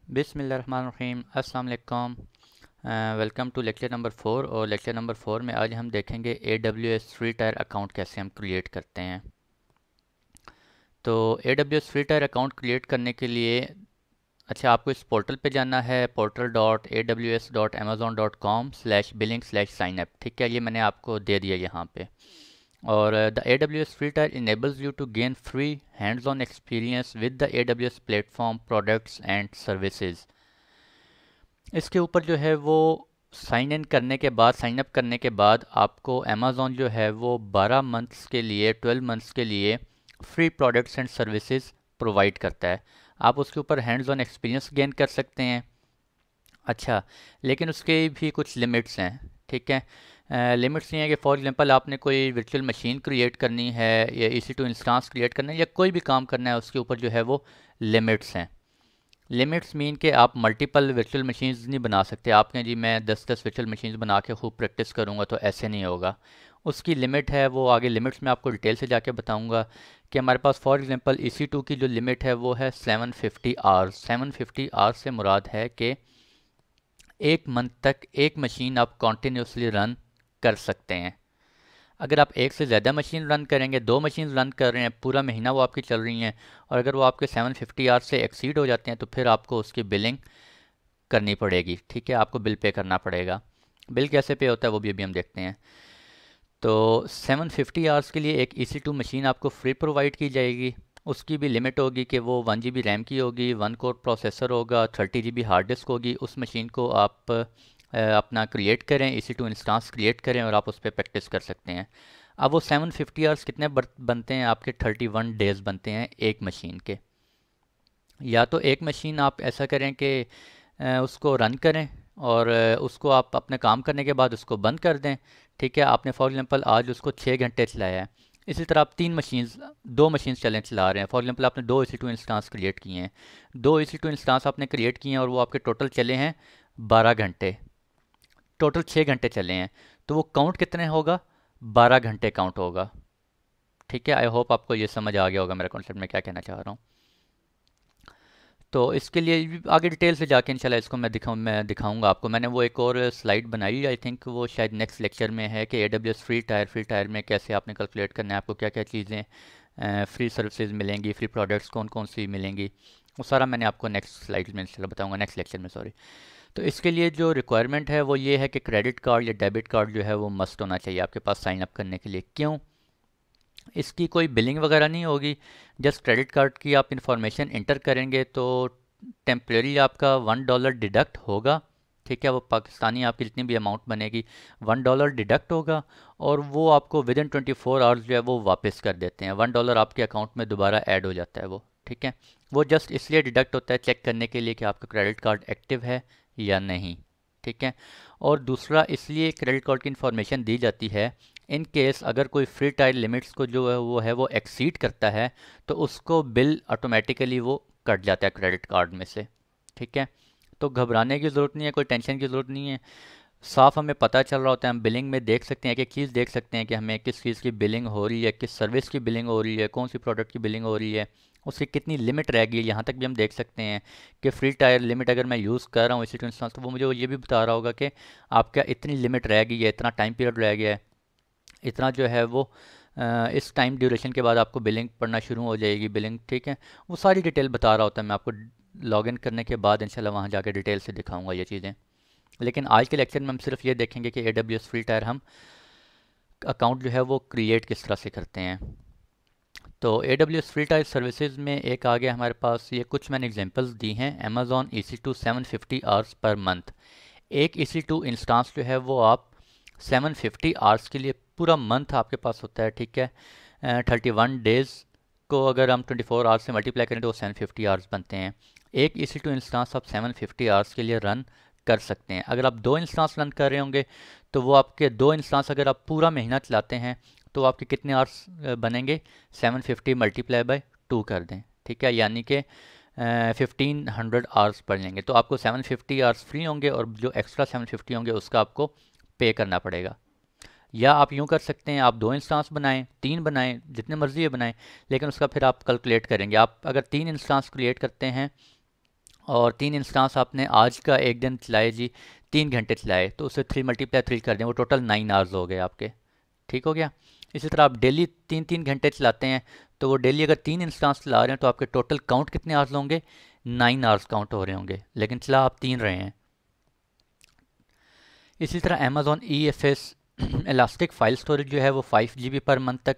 बिस्मिल्लाहिर्रहमानिर्रहीम अस्सलाम वालेकुम। Welcome to lecture number 4। और लेक्चर नंबर 4 में आज हम देखेंगे AWS फ्री टायर अकाउंट कैसे हम क्रिएट करते हैं। तो AWS free tyre account create करने के लिए आपको इस पोर्टल पे जाना है, portal.aws.amazon.com/billing/signup। ठीक है, ये मैंने आपको दे दिया यहाँ पे। और the AWS free tier enables you to gain free hands on experience with the AWS platform products and services. इसके ऊपर जो है वो साइन अप करने के बाद आपको अमेज़ॉन जो है वो 12 मंथ्स के लिए free products and services provide करता है। आप उसके ऊपर हैंड्स ऑन एक्सपीरियंस गेन कर सकते हैं। अच्छा, लेकिन उसके भी कुछ लिमिट्स हैं। ठीक है, लिमिट्स ये हैं कि फॉर एग्जांपल आपने कोई वर्चुअल मशीन क्रिएट करनी है या EC2 इंस्टांस क्रिएट करना है या कोई भी काम करना है, उसके ऊपर जो है वो लिमिट्स हैं। लिमिट्स मीन कि आप मल्टीपल वर्चुअल मशीन्स नहीं बना सकते। आपने जी मैं 10-10 वर्चुअल मशीन्स बना के खूब प्रैक्टिस करूँगा तो ऐसे नहीं होगा। उसकी लिमिट है, वो आगे लिमिट्स में आपको डिटेल से जाके बताऊँगा कि हमारे पास फॉर एग्जांपल EC2 की जो लिमिट है वो है 750 आवर्स। 750 आवर्स से मुराद है कि एक मंथ तक एक मशीन आप कॉन्टीन्यूसली रन कर सकते हैं। अगर आप एक से ज़्यादा मशीन रन करेंगे, दो मशीन रन कर रहे हैं, पूरा महीना वो आपकी चल रही हैं, और अगर वो आपके 750 आवर्स से एक्सीड हो जाते हैं तो फिर आपको उसकी बिलिंग करनी पड़ेगी। ठीक है, आपको बिल पे करना पड़ेगा। बिल कैसे पे होता है वो भी अभी हम देखते हैं। तो 750 आवर्स के लिए एक EC2 मशीन आपको फ्री प्रोवाइड की जाएगी। उसकी भी लिमिट होगी कि वो 1 GB रैम की होगी, 1 कोर प्रोसेसर होगा, 30 GB हार्ड डिस्क होगी। उस मशीन को आप अपना क्रिएट करें, EC2 इंस्टांस क्रिएट करें और आप उस पर प्रैक्टिस कर सकते हैं। अब वो 750 आवर्स कितने बनते हैं आपके? 31 डेज़ बनते हैं एक मशीन के। या तो एक मशीन आप ऐसा करें कि उसको रन करें और उसको आप अपने काम करने के बाद उसको बंद कर दें। ठीक है, आपने फॉर एग्जांपल आज उसको 6 घंटे चलाया है। इसी तरह आप दो मशीन्स चला रहे हैं। फॉर एग्जांपल आपने दो EC2 इंस्टांस क्रिएट किए हैं, दो EC2 इंस्टांस आपने क्रिएट किए हैं और वो आपके टोटल चले हैं 12 घंटे। टोटल 6 घंटे चले हैं, तो वो काउंट कितने होगा? 12 घंटे काउंट होगा। ठीक है, आई होप आपको ये समझ आ गया होगा मेरा कॉन्सेप्ट में क्या कहना चाह रहा हूँ। तो इसके लिए भी आगे डिटेल से जाके इंशाल्लाह इसको मैं दिखाऊंगा आपको। मैंने वो एक और स्लाइड बनाई, आई थिंक वो शायद नेक्स्ट लेक्चर में है, कि AWS फ्री टायर में कैसे आपने कैलकुलेट करना है, आपको क्या क्या चीज़ें फ्री सर्विसेज मिलेंगी, फ्री प्रोडक्ट्स कौन कौन सी मिलेंगी, वो सारा मैंने आपको नेक्स्ट स्लाइड में इंशाल्लाह बताऊंगा, नेक्स्ट लेक्चर में, सॉरी। तो इसके लिए जो रिक्वायरमेंट है वो ये है कि क्रेडिट कार्ड या डेबिट कार्ड जो है वो मस्ट होना चाहिए आपके पास साइन अप करने के लिए। क्यों? इसकी कोई बिलिंग वगैरह नहीं होगी। जस्ट क्रेडिट कार्ड की आप इंफॉर्मेशन इंटर करेंगे तो टेम्परेरी आपका $1 डिडक्ट होगा। ठीक है, वो पाकिस्तानी आपकी जितनी भी अमाउंट बनेगी $1 डिडक्ट होगा, और वो आपको विद इन 24 आवर्स जो है वो वापस कर देते हैं। $1 आपके अकाउंट में दोबारा ऐड हो जाता है वो। ठीक है, वो जस्ट इसलिए डिडक्ट होता है चेक करने के लिए कि आपका क्रेडिट कार्ड एक्टिव है या नहीं। ठीक है, और दूसरा इसलिए क्रेडिट कार्ड की इंफॉर्मेशन दी जाती है, इन केस अगर कोई फ्री टायर लिमिट्स को जो है वो एक्सीड करता है तो उसको बिल ऑटोमेटिकली वो कट जाता है क्रेडिट कार्ड में से। ठीक है, तो घबराने की ज़रूरत नहीं है, कोई टेंशन की ज़रूरत नहीं है। साफ हमें पता चल रहा होता है, हम बिलिंग में देख सकते हैं, एक एक चीज़ देख सकते हैं कि हमें किस चीज़ की बिलिंग हो रही है, किस सर्विस की बिलिंग हो रही है, कौन सी प्रोडक्ट की बिलिंग हो रही है, उसकी कितनी लिमिट रह गई है। यहाँ तक भी हम देख सकते हैं कि फ्री टायर लिमिट अगर मैं यूज़ कर रहा हूँ इसी इंस्टांस, तो वो मुझे ये भी बता रहा होगा कि आपका इतनी लिमिट रह गई है, इतना टाइम पीरियड रह गया है, इतना जो है वो इस टाइम ड्यूरेशन के बाद आपको बिलिंग पड़ना शुरू हो जाएगी बिलिंग। ठीक है, वो सारी डिटेल बता रहा होता है। मैं आपको लॉग इन करने के बाद इंशाल्लाह वहाँ जाके डिटेल से दिखाऊंगा ये चीज़ें। लेकिन आज के लेक्चर में हम सिर्फ ये देखेंगे कि AWS फ्री टायर हम अकाउंट जो है वो क्रिएट किस तरह से करते हैं। तो AWS फ्री टायर सर्विसेज में एक आ गया हमारे पास, ये कुछ मैंने एग्जांपल्स दी हैं। Amazon EC2 750 hours per month. एक EC2 इंस्टांस जो है वो आप 750 आवर्स के लिए पूरा मंथ आपके पास होता है। ठीक है, 31 डेज़ को अगर हम 24 आवर्स से मल्टीप्लाई करें तो 750 आवर्स बनते हैं। एक EC2 इंस्टांस आप 750 आवर्स के लिए रन कर सकते हैं। अगर आप दो इंस्टांस रन कर रहे होंगे तो वो आपके दो इंस्टांस अगर आप पूरा महीना चलाते हैं तो आपके कितने आवर्स बनेंगे? 750 मल्टीप्लाई बाय 2 कर दें। ठीक है, यानी कि 1500 आवर्स पड़ जाएंगे, तो आपको 750 आवर्स फ्री होंगे और जो एक्स्ट्रा 750 होंगे उसका आपको पे करना पड़ेगा। या आप यूँ कर सकते हैं, आप दो इंस्टांस बनाएं, तीन बनाएं, जितने मर्जी ये बनाएं, लेकिन उसका फिर आप कैलकुलेट करेंगे। आप अगर तीन इंस्टांस क्रिएट करते हैं और 3 इंस्टांस आपने आज का एक दिन चलाए जी, 3 घंटे चलाए, तो उसे 3 × 3 कर दें, वो टोटल 9 आवर्स हो गए आपके। ठीक हो गया। इसी तरह आप डेली 3 3 घंटे चलाते हैं, तो वो डेली अगर 3 इंस्टांस चला रहे हैं तो आपके टोटल काउंट कितने आवर्स होंगे? 9 आवर्स काउंट हो रहे होंगे, लेकिन चला आप 3 रहे हैं। इसी तरह Amazon E F S elastic file storage जो है वो 5 GB पर मंथ तक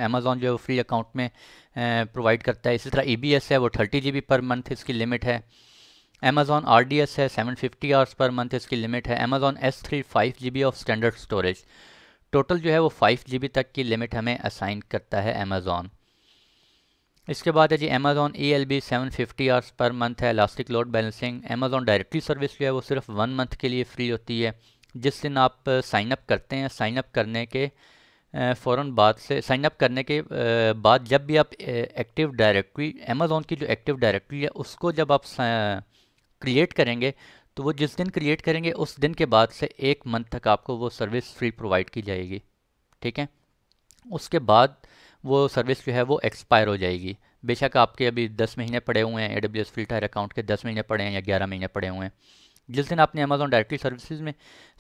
अमेज़ॉन जो है वो फ्री अकाउंट में प्रोवाइड करता है। इसी तरह ई बी एस है वो 30 GB पर मंथ इसकी लिमिट है। अमेज़ॉन आर डी एस है 750 आवर्स पर मंथ इसकी लिमिट है। Amazon S3 5 GB of standard storage, total जो है वो 5 GB तक की लिमिट हमें असाइन करता है अमेज़ॉन। इसके बाद है जी Amazon E L B 750 hours per month है elastic load balancing. Amazon directory service जो है वो सिर्फ 1 मंथ के लिए फ्री होती है। जिस दिन आप साइन अप करते हैं, साइन अप करने के फ़ौरन बाद से, साइन अप करने के बाद जब भी आप एक्टिव डायरेक्टरी, अमेज़ॉन की जो एक्टिव डायरेक्टरी है उसको जब आप क्रिएट करेंगे, तो वो जिस दिन क्रिएट करेंगे उस दिन के बाद से 1 मंथ तक आपको वो सर्विस फ्री प्रोवाइड की जाएगी। ठीक है। उसके बाद वो सर्विस जो है वो एक्सपायर हो जाएगी। बेशक आपके अभी 10 महीने पड़े हुए हैं, AWS फ्री टायर अकाउंट के 10 महीने पड़े हैं या 11 महीने पड़े हुए हैं, जिस दिन आपने अमेज़ॉन डायरेक्टरी सर्विसेज में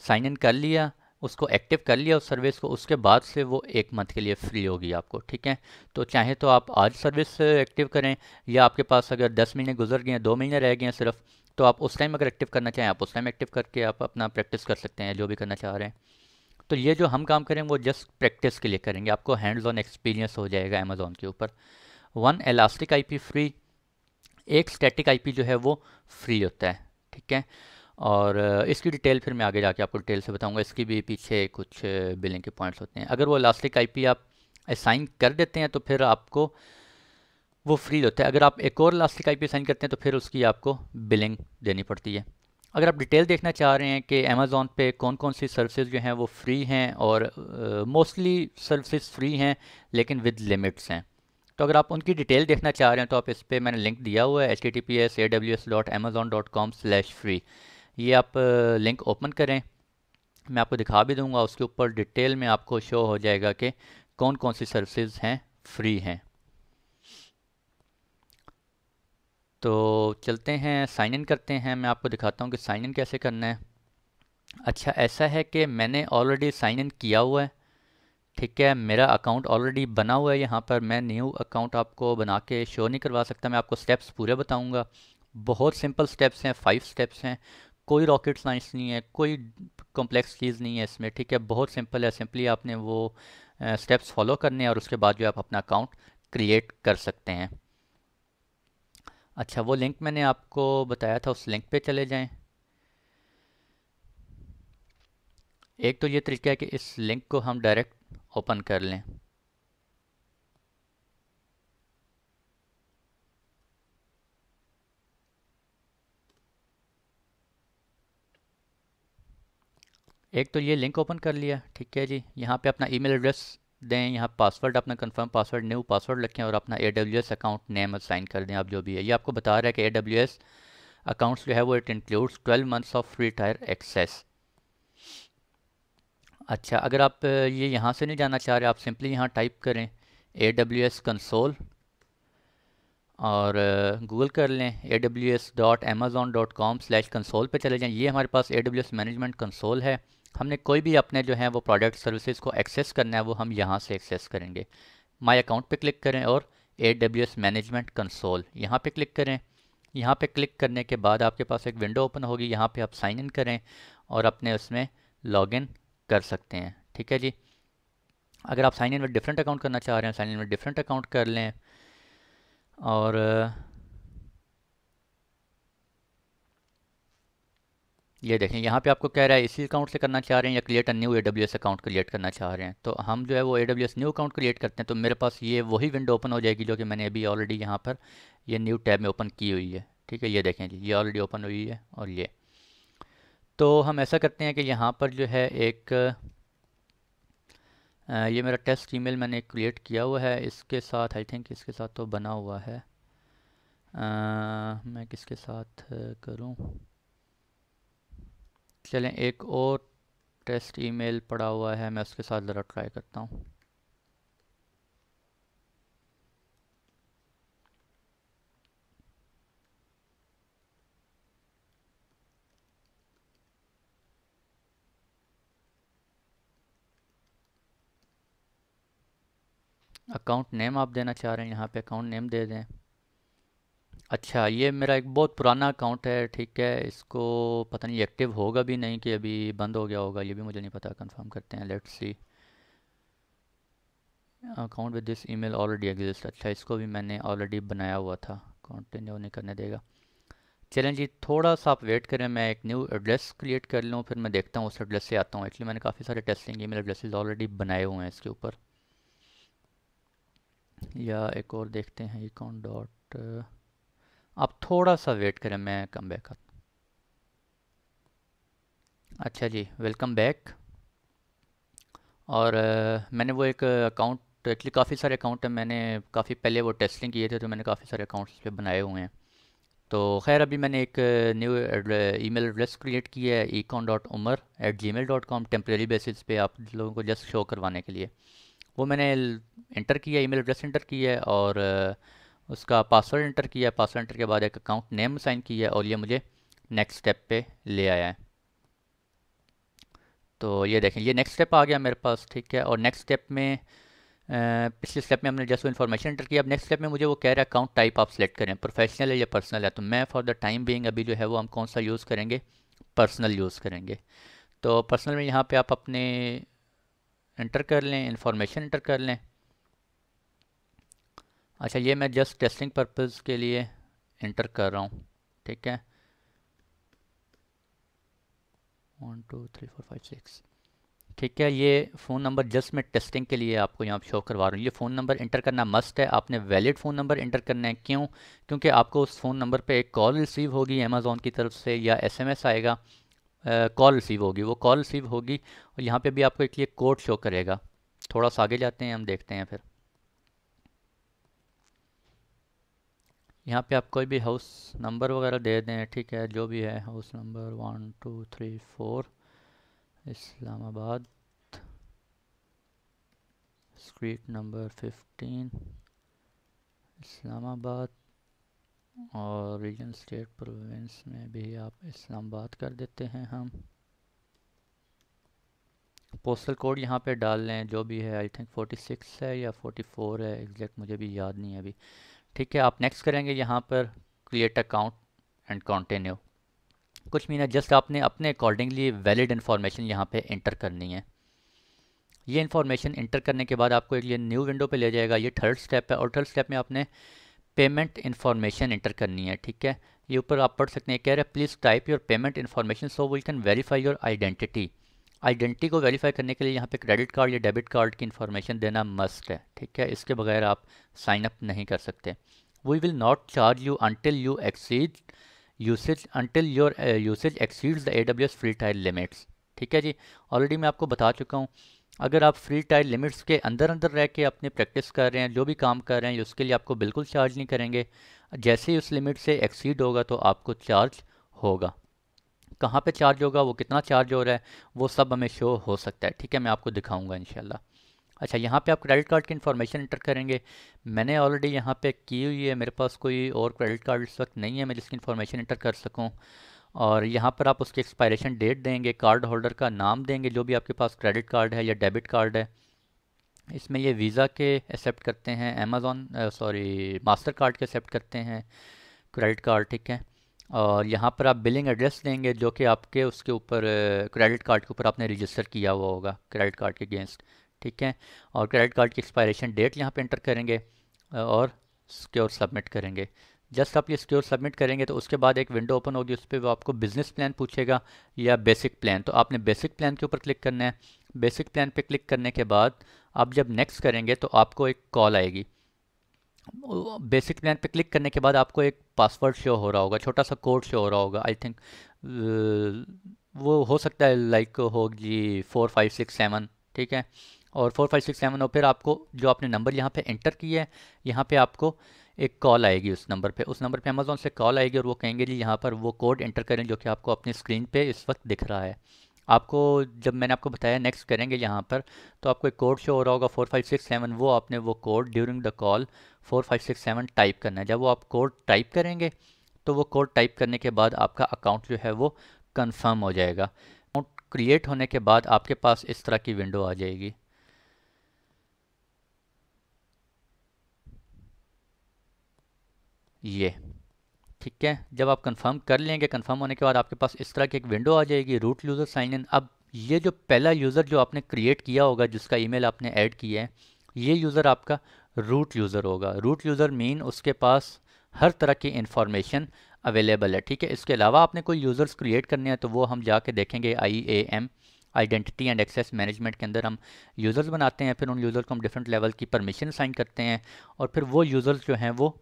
साइन इन कर लिया, उसको एक्टिव कर लिया उस सर्विस को, उसके बाद से वो 1 मंथ के लिए फ्री होगी आपको। ठीक है। तो चाहे तो आप आज सर्विस एक्टिव करें, या आपके पास अगर 10 महीने गुजर गए हैं, 2 महीने रह गए हैं सिर्फ, तो आप उस टाइम अगर एक्टिव करना चाहें आप उस टाइम एक्टिव करके आप अपना प्रैक्टिस कर सकते हैं जो भी करना चाह रहे हैं। तो ये जो हम काम करेंगे वो जस्ट प्रैक्टिस के लिए करेंगे, आपको हैंड्स ऑन एक्सपीरियंस हो जाएगा अमेज़ॉन के ऊपर। 1 इलास्टिक आईपी फ्री, एक स्टैटिक आईपी जो है वो फ्री होता है। ठीक है। और इसकी डिटेल फिर मैं आगे जाके आपको डिटेल से बताऊंगा, इसकी भी पीछे कुछ बिलिंग के पॉइंट्स होते हैं। अगर वो इलास्टिक आईपी आप असाइन कर देते हैं तो फिर आपको वो फ्री होता है। अगर आप एक और इलास्टिक आईपी असाइन करते हैं तो फिर उसकी आपको बिलिंग देनी पड़ती है। अगर आप डिटेल देखना चाह रहे हैं कि अमेज़ॉन पे कौन कौन सी सर्विसेज जो हैं वो फ्री हैं, और मोस्टली सर्विसेज फ्री हैं लेकिन विद लिमिट्स हैं, तो अगर आप उनकी डिटेल देखना चाह रहे हैं तो आप इस पे मैंने लिंक दिया हुआ है https://aws.amazon.com/free। ये आप लिंक ओपन करें, मैं आपको दिखा भी दूंगा, उसके ऊपर डिटेल में आपको शो हो जाएगा कि कौन कौन सी सर्विसेज हैं फ्री हैं। तो चलते हैं साइन इन करते हैं, मैं आपको दिखाता हूँ कि साइन इन कैसे करना है। अच्छा, ऐसा है कि मैंने ऑलरेडी साइन इन किया हुआ है। ठीक है, मेरा अकाउंट ऑलरेडी बना हुआ है यहाँ पर। मैं न्यू अकाउंट आपको बना के शो नहीं करवा सकता, मैं आपको स्टेप्स पूरे बताऊँगा। बहुत सिंपल स्टेप्स हैं, 5 स्टेप्स हैं, कोई रॉकेट साइंस नहीं है, कोई कॉम्प्लेक्स चीज़ नहीं है इसमें। ठीक है, बहुत सिंपल है, सिंपली आपने वो स्टेप्स फॉलो करने हैं और उसके बाद जो आप अपना अकाउंट क्रिएट कर सकते हैं। अच्छा, वो लिंक मैंने आपको बताया था, उस लिंक पे चले जाएं। एक तो ये तरीका है कि इस लिंक को हम डायरेक्ट ओपन कर लें। एक तो ये लिंक ओपन कर लिया। ठीक है जी, यहाँ पे अपना ईमेल एड्रेस दें, यहाँ पासवर्ड अपना कंफर्म पासवर्ड, न्यू पासवर्ड लिखें और अपना AWS अकाउंट नेम असाइन कर दें आप जो भी है। ये आपको बता रहा है कि AWS अकाउंट्स जो है वो it includes 12 months of free tier access. अच्छा, अगर आप ये यहाँ से नहीं जाना चाह रहे, आप सिंपली यहाँ टाइप करें AWS कंसोल और गूगल कर लें aws.amazon.com/console पे चले जाएं। ये हमारे पास AWS मैनेजमेंट कंसोल है। हमने कोई भी अपने जो है वो प्रोडक्ट सर्विसेज को एक्सेस करना है वो हम यहाँ से एक्सेस करेंगे। माय अकाउंट पे क्लिक करें और AWS मैनेजमेंट कंसोल यहाँ पे क्लिक करें। यहाँ पे क्लिक करने के बाद आपके पास एक विंडो ओपन होगी, यहाँ पे आप साइन इन करें और अपने उसमें लॉगिन कर सकते हैं। ठीक है जी। अगर आप sign in with different account करना चाह रहे हैं, sign in with different account कर लें। और ये देखें यहाँ पे आपको कह रहा है इसी अकाउंट से करना चाह रहे हैं या create a new AWS account create करना चाह रहे हैं। तो हम जो है वो AWS न्यू अकाउंट क्रिएट करते हैं, तो मेरे पास ये वही विंडो ओपन हो जाएगी जो कि मैंने अभी ऑलरेडी यहाँ पर ये न्यू टैब में ओपन की हुई है। ठीक है, ये देखें जी, ये ऑलरेडी ओपन हुई है। और ये तो हम ऐसा करते हैं कि यहाँ पर जो है एक ये मेरा टेस्ट ईमेल मैंने क्रिएट किया हुआ है, इसके साथ आई थिंक इसके साथ तो बना हुआ है। मैं किसके साथ करूँ? चलें, एक और टेस्ट ईमेल पड़ा हुआ है, मैं उसके साथ ज़रा ट्राई करता हूँ। अकाउंट नेम आप देना चाह रहे हैं, यहाँ पे अकाउंट नेम दे दें। अच्छा, ये मेरा एक बहुत पुराना अकाउंट है, ठीक है, इसको पता नहीं एक्टिव होगा भी नहीं कि अभी बंद हो गया होगा, ये भी मुझे नहीं पता। कंफर्म करते हैं, let's see. Account with this email already exist. अच्छा, इसको भी मैंने ऑलरेडी बनाया हुआ था, कंटिन्यू नहीं करने देगा। चलें जी, थोड़ा सा आप वेट करें, मैं एक न्यू एड्रेस क्रिएट कर लूँ, फिर मैं देखता हूँ उस एड्रेस से आता हूँ। एक्चुअली मैंने काफ़ी सारे टेस्टिंग ईमेल एड्रेसेस ऑलरेडी बनाए हुए हैं इसके ऊपर। या एक और देखते हैं, अकाउंट डॉट। आप थोड़ा सा वेट करें, मैं कम बैक आता। अच्छा जी, वेलकम बैक। और मैंने वो एक अकाउंट, एक्चुअली काफ़ी सारे अकाउंट हैं, मैंने काफ़ी पहले वो टेस्टिंग किए थे, तो मैंने काफ़ी सारे अकाउंट्स पे बनाए हुए हैं। तो खैर, अभी मैंने एक न्यू ईमेल एड्रेस क्रिएट किया है, econ.umar@gmail.com, टेम्प्रेरी बेसिस पे आप लोगों को जस्ट शो करवाने के लिए। वो मैंने इंटर किया, ईमेल एड्रेस इंटर किया है, और उसका पासवर्ड इंटर किया है। पासवर्ड इंटर के बाद एक अकाउंट नेम साइन किया है, और ये मुझे नेक्स्ट स्टेप पे ले आया है। तो ये देखें, ये नेक्स्ट स्टेप आ गया मेरे पास, ठीक है। और नेक्स्ट स्टेप में पिछले स्टेप में हमने जस्ट वो इन्फॉर्मेशन एंटर किया। अब नेक्स्ट स्टेप में मुझे वो कह रहा है अकाउंट टाइप आप सेलेक्ट करें, प्रोफेशनल है या पर्सनल है। तो मैं फॉर द टाइम बीइंग अभी जो है वो हम कौन सा यूज़ करेंगे, पर्सनल यूज़ करेंगे। तो पर्सनल में यहाँ पे आप अपने इंटर कर लें, इन्फॉर्मेशन इंटर कर लें। अच्छा, ये मैं जस्ट टेस्टिंग पर्पज़ के लिए इंटर कर रहा हूँ, ठीक है। 1 2 3 4 5 6, ठीक है। ये फ़ोन नंबर जस्ट मैं टेस्टिंग के लिए आपको यहाँ शो करवा रहा हूँ। ये फ़ोन नंबर इंटर करना मस्ट है, आपने वैलिड फ़ोन नंबर इंटर करना है। क्यों? क्योंकि आपको उस फ़ोन नंबर पे एक कॉल रिसीव होगी अमेज़ॉन की तरफ से, या एसएमएस आएगा। कॉल रिसीव होगी, वो कॉल रिसीव होगी, और यहाँ पे भी आपको एक लिए कोड शो करेगा। थोड़ा सा आगे जाते हैं, हम देखते हैं फिर। यहाँ पे आप कोई भी हाउस नंबर वगैरह दे दें, ठीक है, जो भी है। House number 1 2 3 4 Islamabad, street number 15 Islamabad, और रीजन स्टेट प्रोविंस में भी आप इस्लामाबाद कर देते हैं हम। पोस्टल कोड यहाँ पे डाल लें जो भी है, आई थिंक 46 है या 44 है, एग्जैक्ट मुझे भी याद नहीं है अभी। ठीक है, आप नेक्स्ट करेंगे यहाँ पर क्रिएट अकाउंट एंड कंटिन्यू। कुछ भी ना, जस्ट आपने अपने अकॉर्डिंगली वैलिड इन्फॉर्मेशन यहाँ पे इंटर करनी है। ये इन्फॉर्मेशन इंटर करने के बाद आपको एक ये न्यू विंडो पे ले जाएगा। ये थर्ड स्टेप है, और थर्ड स्टेप में आपने पेमेंट इन्फॉर्मेशन इंटर करनी है, ठीक है। ये ऊपर आप पढ़ सकते हैं, कह रहे हैं please type your payment information so we can verify your identity. Identity को वेरीफाई करने के लिए यहाँ पे क्रेडिट कार्ड या डेबिट कार्ड की इन्फॉर्मेशन देना मस्ट है, ठीक है। इसके बगैर आप साइन अप नहीं कर सकते। We will not charge you until you exceed usage until your usage exceeds the AWS free tier limits, ठीक है जी। ऑलरेडी मैं आपको बता चुका हूँ, अगर आप फ्री टाइल लिमिट्स के अंदर अंदर रह के अपनी प्रैक्टिस कर रहे हैं, जो भी काम कर रहे हैं, उसके लिए आपको बिल्कुल चार्ज नहीं करेंगे। जैसे ही उस लिमिट से एक्सीड होगा तो आपको चार्ज होगा। कहाँ पे चार्ज होगा, वो कितना चार्ज हो रहा है, वो सब हमें शो हो सकता है, ठीक है। मैं आपको दिखाऊंगा इंशाल्लाह। अच्छा, यहाँ पे आप क्रेडिट कार्ड की इन्फॉर्मेशन इंटर करेंगे। मैंने ऑलरेडी यहाँ पे की हुई है, मेरे पास कोई और क्रेडिट कार्ड इस वक्त नहीं है मैं जिसकी इन्फॉर्मेशन इंटर कर सकूँ। और यहाँ पर आप उसकी एक्सपायरेशन डेट देंगे, कार्ड होल्डर का नाम देंगे, जो भी आपके पास क्रेडिट कार्ड है या डेबिट कार्ड है। इसमें ये वीज़ा के एक्सेप्ट करते हैं, अमेज़ॉन सॉरी मास्टर कार्ड के एक्सेप्ट करते हैं, क्रेडिट कार्ड, ठीक है। और यहाँ पर आप बिलिंग एड्रेस देंगे जो कि आपके उसके ऊपर क्रेडिट कार्ड के ऊपर आपने रजिस्टर किया हुआ होगा क्रेडिट कार्ड के अगेंस्ट, ठीक है। और क्रेडिट कार्ड की एक्सपायरेशन डेट यहाँ पे इंटर करेंगे, और सिक्योर सबमिट करेंगे। जस्ट आप ये सिक्योर सबमिट करेंगे तो उसके बाद एक विंडो ओपन होगी, उस पर वो आपको बिजनेस प्लान पूछेगा या बेसिक प्लान। तो आपने बेसिक प्लान के ऊपर क्लिक करना है। बेसिक प्लान पे क्लिक करने के बाद आप जब नेक्स्ट करेंगे तो आपको एक कॉल आएगी। बेसिक प्लान पे क्लिक करने के बाद आपको एक पासवर्ड शो हो रहा होगा, छोटा सा कोड शो हो रहा होगा, आई थिंक वो हो सकता है लाइक होगी 4567, ठीक है। और 4567, और फिर आपको जो आपने नंबर यहाँ पे एंटर किया है, यहाँ पे आपको एक कॉल आएगी उस नंबर पे अमेज़ॉन से कॉल आएगी, और वो कहेंगे जी यहाँ पर वो कोड एंटर करें जो कि आपको अपनी स्क्रीन पे इस वक्त दिख रहा है। आपको जब मैंने आपको बताया नेक्स्ट करेंगे यहाँ पर, तो आपको एक कोड शो हो रहा होगा 4567, वो आपने वो code during the call 4567 type करना है। जब वो आप कोड टाइप करेंगे तो वो कोड टाइप करने के बाद आपका अकाउंट जो है वो कंफर्म हो जाएगा। अकाउंट क्रिएट होने के बाद आपके पास इस तरह की विंडो आ जाएगी। ये ठीक है। जब आप कंफर्म कर लेंगे, कंफर्म होने के बाद आपके पास इस तरह की एक विंडो आ जाएगी, रूट यूज़र साइन इन। अब ये जो पहला यूज़र जो आपने क्रिएट किया होगा, जिसका ईमेल आपने ऐड किया है, ये यूज़र आपका रूट यूज़र होगा। रूट यूज़र मीन उसके पास हर तरह की इंफॉर्मेशन अवेलेबल है, ठीक है। इसके अलावा आपने कोई यूज़र्स क्रिएट करने हैं तो वो हम जाके देखेंगे। IAM, identity and access management के अंदर हम यूज़र्स बनाते हैं, फिर उन यूज़र को हम डिफरेंट लेवल की परमिशन साइन करते हैं, और फिर वो यूज़र्स जो हैं वो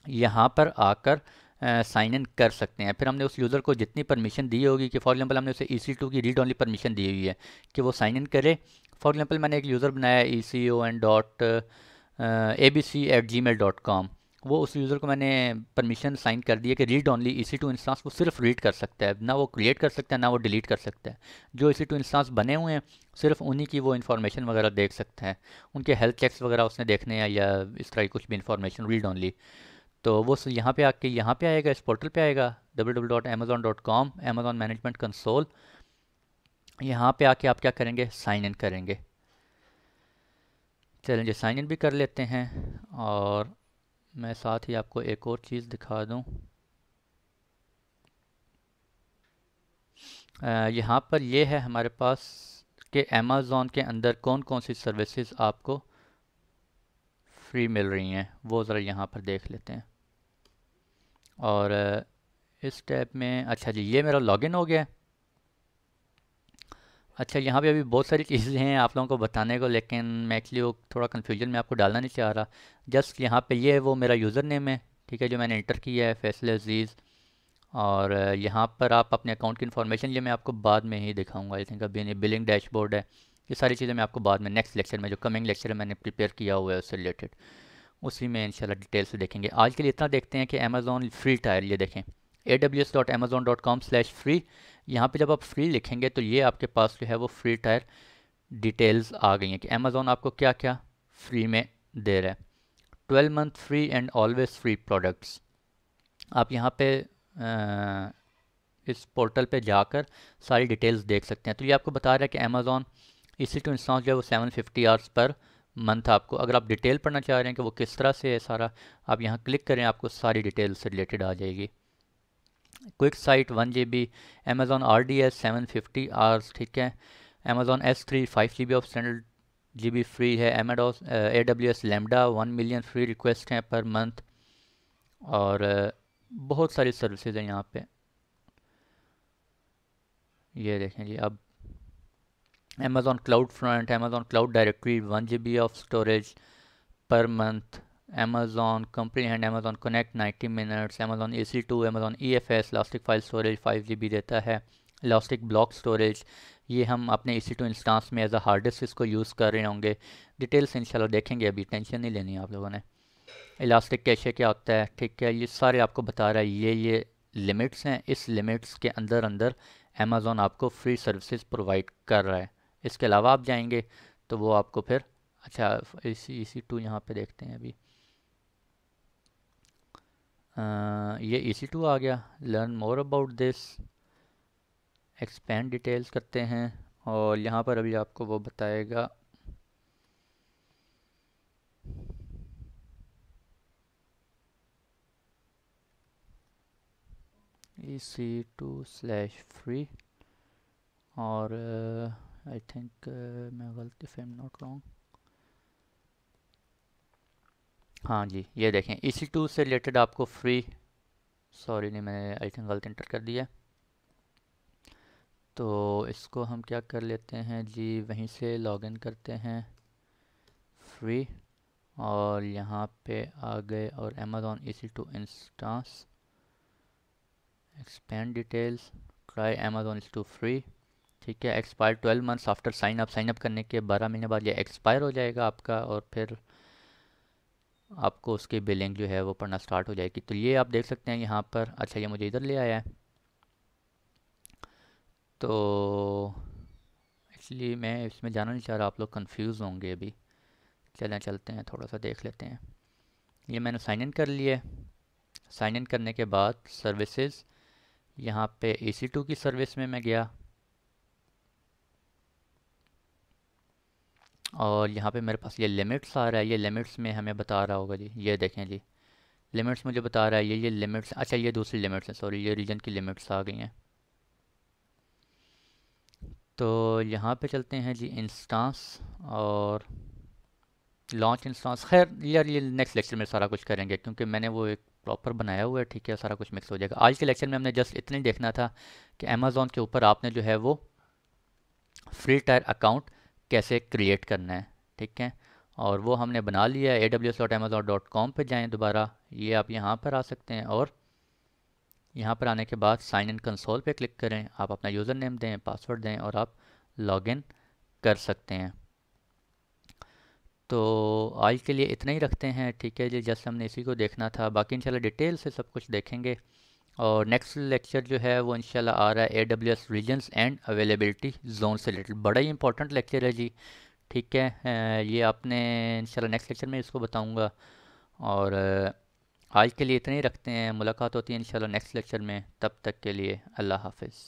यहाँ पर आकर साइन इन कर सकते हैं। फिर हमने उस यूज़र को जितनी परमिशन दी होगी, कि फॉर एग्जांपल हमने उसे EC2 की रीड ओनली परमिशन दी हुई है कि वो साइन इन करे। फॉर एग्जांपल मैंने एक यूज़र बनाया है econ.abc@gmail.com। वो उस यूज़र को मैंने परमिशन साइन कर दी है कि रीड ओनली EC2 इंस्टांस वो सिर्फ रीड कर सकता है, ना वो क्रिएट कर सकता है, ना वो डिलीट कर सकता है। जो EC2 इंस्टांस बने हुए हैं सिर्फ उन्हीं की वो इन्फॉर्मेशन वगैरह देख सकता है। उनके हेल्थ चेक्स वगैरह उसने देखने हैं या इस तरह की कुछ भी इन्फॉर्मेशन रीड ओनली। तो वो यहाँ पे आके यहाँ पे आएगा, इस पोर्टल पे आएगा www.amazon.com, अमेज़ॉन मैनेजमेंट कंसोल। यहाँ पे आके आप क्या करेंगे, साइन इन करेंगे। चलें जी, साइन इन भी कर लेते हैं। और मैं साथ ही आपको एक और चीज़ दिखा दूँ। यहाँ पर ये है हमारे पास कि अमेज़ॉन के अंदर कौन कौन सी सर्विसेज आपको फ्री मिल रही हैं, वो ज़रा यहाँ पर देख लेते हैं। और इस टैब में, अच्छा जी, ये मेरा लॉगिन हो गया है। अच्छा, यहाँ पे अभी बहुत सारी चीज़ें हैं आप लोगों को बताने को, लेकिन मैं एक्चुअली वो थोड़ा कन्फ्यूजन में आपको डालना नहीं चाह रहा। जस्ट यहाँ पे ये है वो मेरा यूज़र नेम है, ठीक है, जो मैंने इंटर किया है, फैसल अजीज़। और यहाँ पर आप अपने अकाउंट की इन्फॉर्मेशन, ये मैं आपको बाद में ही दिखाऊंगा। आई थिंक अभी बिलिंग डैशबोर्ड है, ये सारी चीज़ें मैं आपको बाद में नेक्स्ट लेक्चर में, जो कमिंग लेक्चर है मैंने प्रिपेयर किया हुआ है उससे रिलेटेड, उसी में इंशाल्लाह डिटेल से देखेंगे। आज के लिए इतना देखते हैं कि अमेज़ॉन फ्री टायर, ये देखें aws.amazon.com/free। यहाँ पे जब आप फ्री लिखेंगे तो ये आपके पास जो है वो फ्री टायर डिटेल्स आ गई हैं कि अमेज़ॉन आपको क्या क्या फ्री में दे रहा है। 12 month free and always free products. आप यहाँ पे इस पोर्टल पे जाकर सारी डिटेल्स देख सकते हैं। तो ये आपको बता रहा है कि अमेज़ॉन EC2 इंस्टॉल जो है वो 750 आवर्स पर मंथ आपको, अगर आप डिटेल पढ़ना चाह रहे हैं कि वो किस तरह से है सारा, आप यहाँ क्लिक करें, आपको सारी डिटेल से रिलेटेड आ जाएगी। Quick site 1 GB, Amazon RDS 750 hours, ठीक है। Amazon S3 5 GB of standard GB free है। AWS lambda 1 million free request हैं पर मंथ। और बहुत सारी सर्विसेज हैं यहाँ पे, ये देखें जी। अब Amazon cloud front, Amazon cloud directory 1 GB of storage per month, Amazon comprehend, Amazon connect 90 minutes, Amazon EC2, Amazon EFS elastic file storage 5 GB देता है। इलास्टिक ब्लॉक स्टोरेज, ये हम अपने EC2 इंस्टांस में एज अ हार्ड डिस्क इसको use कर रहे होंगे। डिटेल्स इंशाल्लाह देखेंगे, अभी टेंशन नहीं लेनी आप लोगों ने। इलास्टिक कैशे क्या होता है, ठीक है, ये सारे आपको बता रहा है। ये लिमिट्स हैं, इस लिमिट्स के अंदर अंदर अमेज़ॉन आपको फ्री सर्विसेज प्रोवाइड कर रहा है। इसके अलावा आप जाएंगे तो वो आपको फिर, अच्छा, EC2 यहाँ पे देखते हैं अभी। ये EC2 आ गया। Learn more about this, expand details करते हैं। और यहाँ पर अभी आपको वो बताएगा, EC2/free। और आई थिंक मैं गलत, if I am not wrong, हाँ जी, ये देखें EC2 से रिलेटेड आपको फ्री, सॉरी नहीं, मैंने आई थिंक गलत इंटर कर दिया। तो इसको हम क्या कर लेते हैं जी, वहीं से लॉगिन करते हैं, फ्री। और यहाँ पे आ गए, और Amazon EC2 instance, expand details, try Amazon EC2 free, ठीक है। Expire 12 months after sign up, sign up करने के 12 महीने बाद ये एक्सपायर हो जाएगा आपका, और फिर आपको उसकी बिलिंग जो है वो पढ़ना स्टार्ट हो जाएगी। तो ये आप देख सकते हैं यहाँ पर। अच्छा, ये मुझे इधर ले आया है। तो एक्चुअली मैं इसमें जाना नहीं चाह रहा, आप लोग कंफ्यूज होंगे अभी। चलते हैं, थोड़ा सा देख लेते हैं। ये मैंने साइन इन कर लिया है। साइन इन करने के बाद सर्विसेज, यहाँ पे EC2 की सर्विस में मैं गया, और यहाँ पे मेरे पास ये लिमिट्स आ रहा है। ये लिमिट्स में हमें बता रहा होगा जी, ये देखें जी, लिमिट्स मुझे बता रहा है ये लिमिट्स, अच्छा ये दूसरी लिमिट्स हैं, सॉरी ये रीजन की लिमिट्स आ गई हैं। तो यहाँ पे चलते हैं जी इंस्टांस और लॉन्च इंस्टांस। खैर यार ये नेक्स्ट लेक्चर में सारा कुछ करेंगे, क्योंकि मैंने वो एक प्रॉपर बनाया हुआ है, ठीक है, सारा कुछ मिक्स हो जाएगा। आज के लेक्चर में हमने जस्ट इतना ही देखना था कि अमेज़ॉन के ऊपर आपने जो है वो फ्री टायर अकाउंट कैसे क्रिएट करना है, ठीक है। और वो हमने बना लिया है। aws.amazon.com पे जाएं दोबारा, ये आप यहाँ पर आ सकते हैं और यहाँ पर आने के बाद साइन इन कंसोल पे क्लिक करें, आप अपना यूज़र नेम दें, पासवर्ड दें और आप लॉगिन कर सकते हैं। तो आज के लिए इतना ही रखते हैं, ठीक है जी, जस्ट हमने इसी को देखना था, बाकी इंशाल्लाह डिटेल से सब कुछ देखेंगे। और नेक्स्ट लेक्चर जो है वो इंशाल्लाह आ रहा है AWS regions and availability zone से रिलेटेड, बड़ा ही इंपॉर्टेंट लेक्चर है जी, ठीक है। ये आपने इंशाल्लाह नेक्स्ट लेक्चर में इसको बताऊंगा। और आज के लिए इतना ही रखते हैं, मुलाकात होती है इंशाल्लाह नेक्स्ट लेक्चर में, तब तक के लिए अल्लाह हाफिज़।